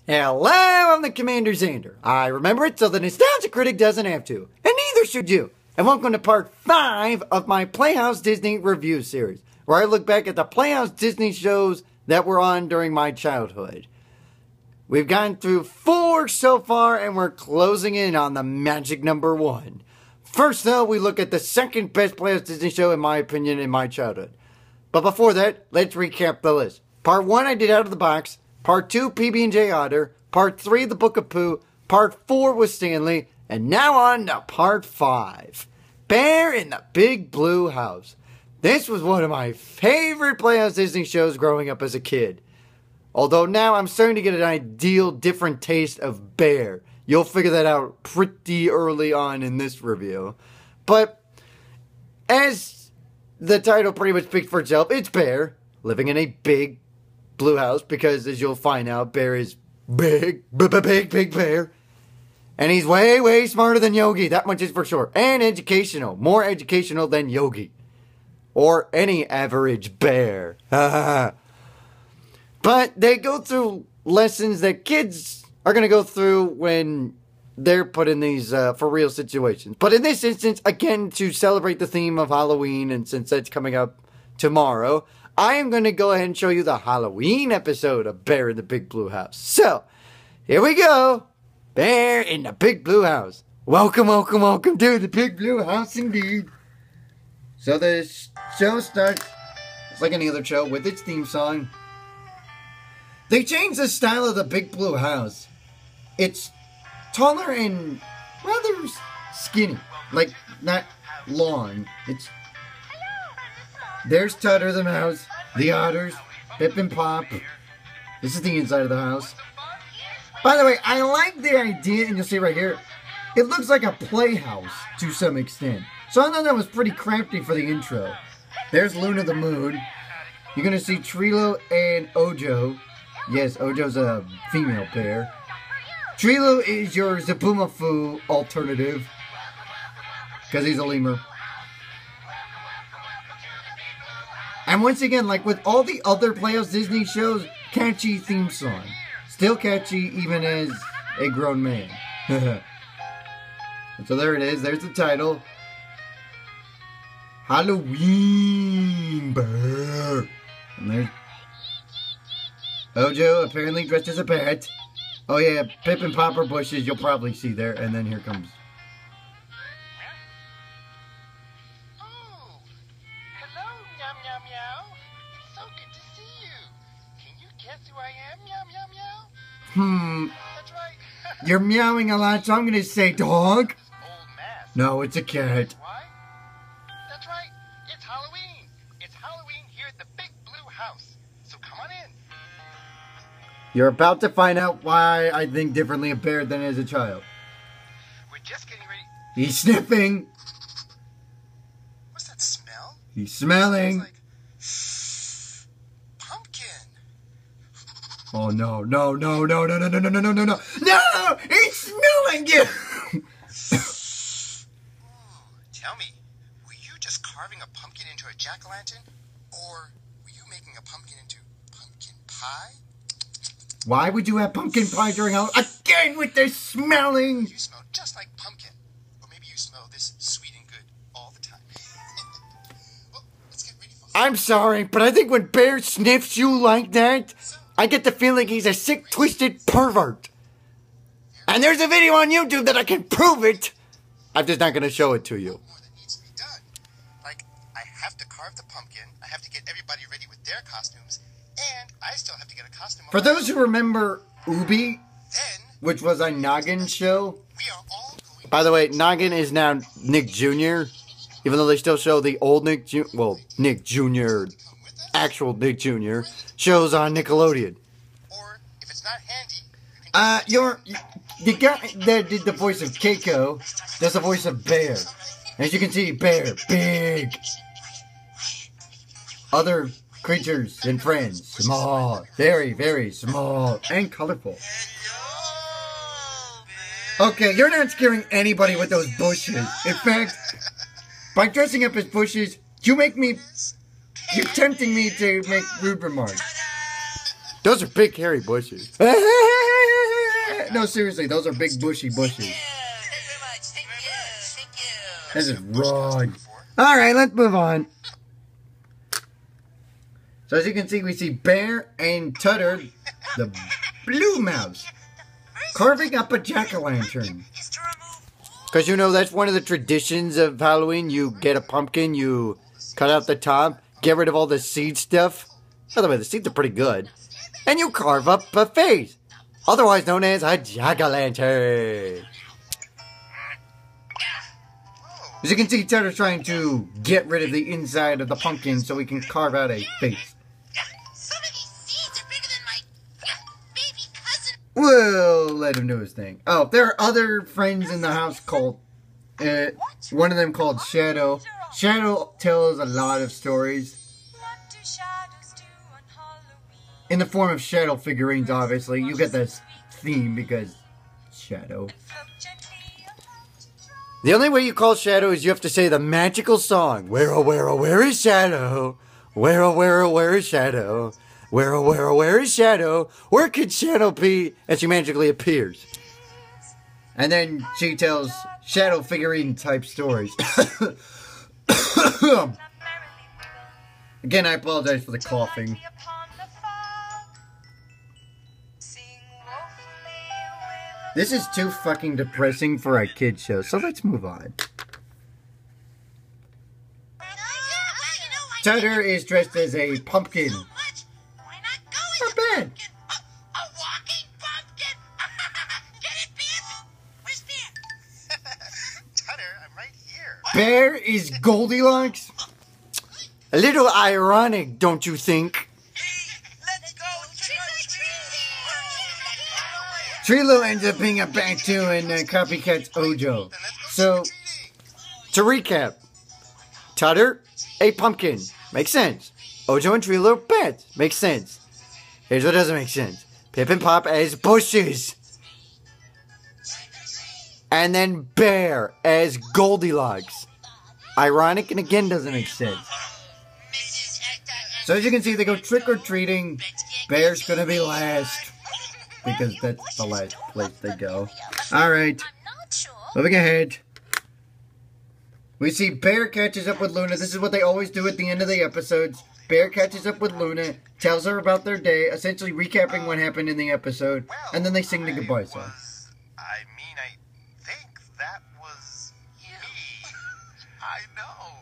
Hello, I'm the CommanderZander. I remember it so the nostalgia critic doesn't have to, and neither should you. And welcome to part 5 of my Playhouse Disney review series, where I look back at the Playhouse Disney shows that were on during my childhood. We've gone through 4 so far, and we're closing in on the magic number 1. First, though, we look at the second best Playhouse Disney show, in my opinion, in my childhood. But before that, let's recap the list. Part 1 I did out of the box. Part 2, PB&J Otter. Part 3, The Book of Pooh. Part 4 was Stanley. And now on to Part 5. Bear in the Big Blue House. This was one of my favorite Playhouse Disney shows growing up as a kid. Although now I'm starting to get an ideal different taste of Bear. You'll figure that out pretty early on in this review. But as the title pretty much speaks for itself, it's Bear living in a big blue house, because as you'll find out, Bear is big Bear. And he's way smarter than Yogi, that much is for sure. And educational, more educational than Yogi. Or any average bear. But they go through lessons that kids are going to go through when they're put in these for real situations. But in this instance, again, to celebrate the theme of Halloween, and since that's coming up tomorrow, I am going to go ahead and show you the Halloween episode of Bear in the Big Blue House. So, here we go. Bear in the Big Blue House. Welcome to the Big Blue House indeed. So the show starts, it's like any other show, with its theme song. They changed the style of the Big Blue House. It's taller and rather skinny. Like, not long. There's Tutter the Mouse, the Otters, Pip and Pop. This is the inside of the house. By the way, I like the idea, and you'll see right here, it looks like a playhouse to some extent. So I thought that was pretty crafty for the intro. There's Luna the Moon. You're going to see Trilo and Ojo. Yes, Ojo's a female pair. Trilo is your Zaboomafoo alternative, because he's a lemur. And once again, like with all the other Playhouse Disney shows, catchy theme song. Still catchy even as a grown man. So there it is. There's the title. Halloween Bear. And there's Ojo, apparently dressed as a bat. Oh yeah, Pip and Popper bushes you'll probably see there. And then here comes... That's right. You're meowing a lot, so I'm gonna say dog. No, it's a cat. Why? That's right. It's Halloween. It's Halloween here at the Big Blue House. So come on in. You're about to find out why I think differently of Bear than as a child. We're just getting ready. He's sniffing. What's that smell? He's smelling. It's like pumpkin. Oh no. No! He's smelling you! Tell me, were you just carving a pumpkin into a jack-o'-lantern? Or were you making a pumpkin into pumpkin pie? Why would you have pumpkin pie during Halloween? Again with this smelling! You smell just like pumpkin. Or maybe you smell this sweet and good all the time. Well, let's get ready for... I'm sorry, but I think when Bear sniffs you like that, I get the feeling he's a sick, twisted pervert. And there's a video on YouTube that I can prove it. I'm just not going to show it to you. More that needs to be done. Like, I have to carve the pumpkin, I have to get everybody ready with their costumes, and I still have to get a costume. For those who remember Ubi, Then, which was a Noggin show. we are all going... By the way, Noggin is now Nick Jr., even though they still show the old Nick Jr., well, Nick Jr., actual Nick Jr., shows on Nickelodeon. Or, if it's not handy, you can The guy that did the voice of Keiko does the voice of Bear. As you can see, Bear, big. Other creatures and friends, small, very small, and colorful. Okay, you're not scaring anybody with those bushes. In fact, by dressing up as bushes, you're tempting me to make rude remarks. Those are big hairy bushes. No, seriously, those are big bushy bushes. Thank you very much. Thank you. This is wrong. Alright, let's move on. So as you can see, we see Bear and Tutter, the blue mouse, carving up a jack-o'-lantern. Because you know, that's one of the traditions of Halloween. You get a pumpkin, you cut out the top, get rid of all the seed stuff. By the way, the seeds are pretty good. And you carve up a face, otherwise known as a jack-o'-lantern. As you can see, Tutter's trying to get rid of the inside of the pumpkin so we can carve out a face. Some of these seeds are bigger than my baby cousin. We'll let him do his thing. Oh, there are other friends in the house called, one of them called Shadow. Shadow tells a lot of stories. What do shadows do on Halloween? In the form of shadow figurines, obviously. You get this theme because Shadow. The only way you call Shadow is you have to say the magical song. Where, oh, where, oh, where is Shadow? Where, oh, where, oh, where is Shadow? Where, oh, where, oh, where is Shadow? Where could Shadow be? And she magically appears. And then she tells shadow figurine type stories. Again, I apologize for the coughing. This is too fucking depressing for a kid's show, so let's move on. Tutter is dressed as a pumpkin. Not bad. A walking pumpkin. Get it, Bear? Where's Bear? Tutter, I'm right here. Bear is Goldilocks? A little ironic, don't you think? Let's go Trilo ends up being a Batu and Copycat's Ojo. So, to recap, Tutter, a pumpkin. Makes sense. Ojo and Trilo, bats. Makes sense. Here's what doesn't make sense. Pip and Pop as bushes. And then Bear as Goldilocks. Ironic and again doesn't make sense. So as you can see, they go trick-or-treating. Bear's gonna be last. Because that's the last place they go. Alright. Moving ahead. We see Bear catches up with Luna. This is what they always do at the end of the episodes. Bear catches up with Luna, tells her about their day, essentially recapping what happened in the episode, and then they sing the goodbye song. I think that was me. I know.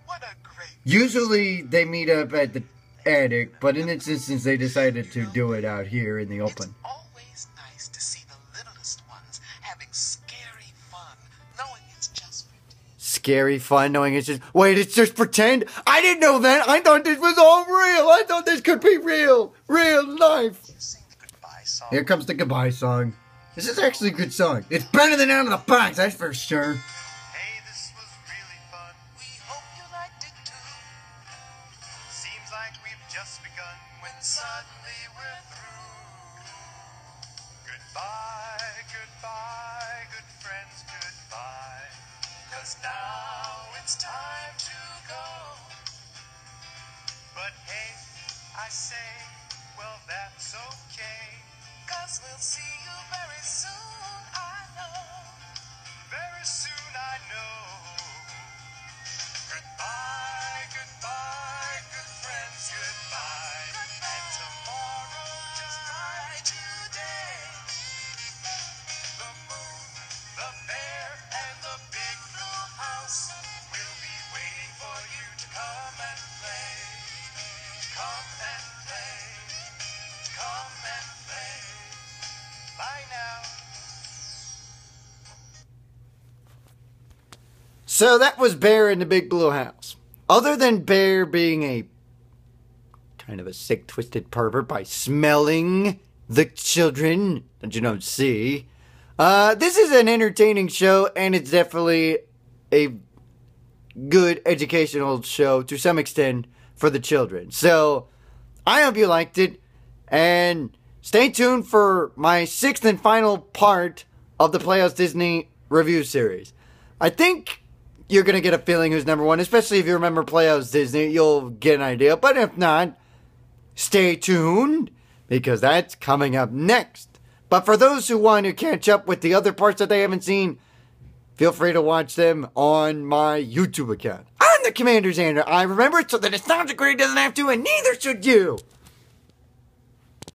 What a great... Usually they meet up at the attic, but in this instance they decided to do it out here in the open. Always nice to see the littlest ones having scary fun, knowing it's just pretend. Scary fun, knowing it's just... Wait, it's just pretend? I didn't know that! I thought this was all real! I thought this could be real! Real life! Sing the goodbye song. Here comes the goodbye song. This is actually a good song. It's better than Out of the Box, that's for sure. Hey, this was really fun. We hope you liked it too. Seems like we've just begun when suddenly we're through. Goodbye, goodbye, good friends, goodbye. 'Cause now it's time to go. But hey, I say, well that's okay. 'Cause we'll see you very soon, I know. Very soon, I know. Goodbye, goodbye, good friends, goodbye. And tomorrow, just like today, the moon, the bear, and the big blue house will be waiting for you to come and play. Come and play. Come and play. Bye now. So that was Bear in the Big Blue House. Other than Bear being a kind of a sick, twisted pervert by smelling the children that you don't see, this is an entertaining show, and it's definitely a good educational show to some extent for the children. So I hope you liked it, and stay tuned for my 6th and final part of the Playhouse Disney review series. I think you're going to get a feeling who's number one, especially if you remember Playhouse Disney. You'll get an idea, but if not, stay tuned, because that's coming up next. But for those who want to catch up with the other parts that they haven't seen, feel free to watch them on my YouTube account. I'm the CommanderZander. I remember it so that nostalgic critic doesn't have to, and neither should you.